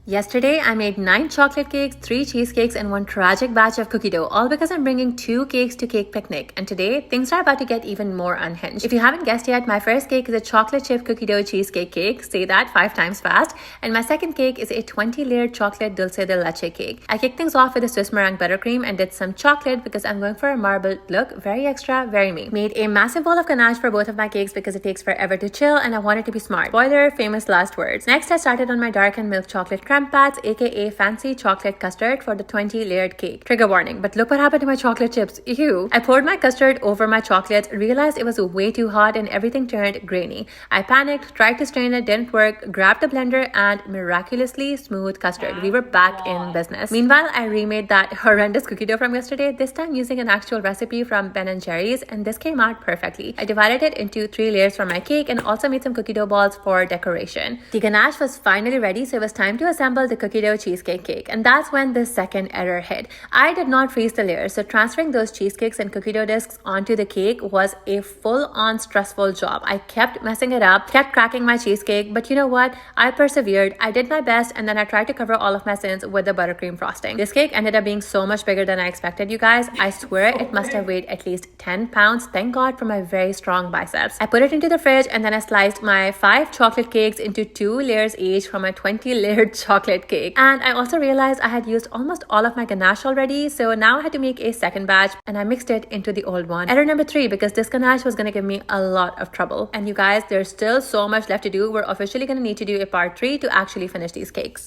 Yesterday, I made 9 chocolate cakes, 3 cheesecakes, and 1 tragic batch of cookie dough, all because I'm bringing 2 cakes to Cake Picnic. And today, things are about to get even more unhinged. If you haven't guessed yet, my first cake is a chocolate chip cookie dough cheesecake cake. Say that 5 times fast. And my second cake is a 20-layered chocolate dulce de leche cake. I kicked things off with a Swiss meringue buttercream and did some chocolate because I'm going for a marble look. Very extra, very me. Made a massive bowl of ganache for both of my cakes because it takes forever to chill and I wanted to be smart. Spoiler, famous last words. Next, I started on my darkened milk chocolate creme pats, aka fancy chocolate custard for the 20-layered cake. Trigger warning, but look what happened to my chocolate chips. Ew. I poured my custard over my chocolates, realized it was way too hot and everything turned grainy. I panicked, tried to strain it, didn't work, grabbed a blender and miraculously smooth custard. We were back in business. Meanwhile, I remade that horrendous cookie dough from yesterday, this time using an actual recipe from Ben & Jerry's, and this came out perfectly. I divided it into 3 layers for my cake and also made some cookie dough balls for decoration. The ganache was finally ready, so it was time to assemble the cookie dough cheesecake cake, and that's when the second error hit. I did not freeze the layers, so transferring those cheesecakes and cookie dough discs onto the cake was a full-on stressful job. I kept messing it up, kept cracking my cheesecake, but you know what? I persevered, I did my best, and then I tried to cover all of my sins with the buttercream frosting. This cake ended up being so much bigger than I expected, you guys. I swear it must have weighed at least 10 pounds. Thank God for my very strong biceps. I put it into the fridge and then I sliced my 5 chocolate cakes into 2 layers each from my 20-layered chocolate cake. And I also realized I had used almost all of my ganache already, so now I had to make a second batch and I mixed it into the old one. Error number 3, because this ganache was going to give me a lot of trouble. And you guys, there's still so much left to do. We're officially going to need to do a part 3 to actually finish these cakes.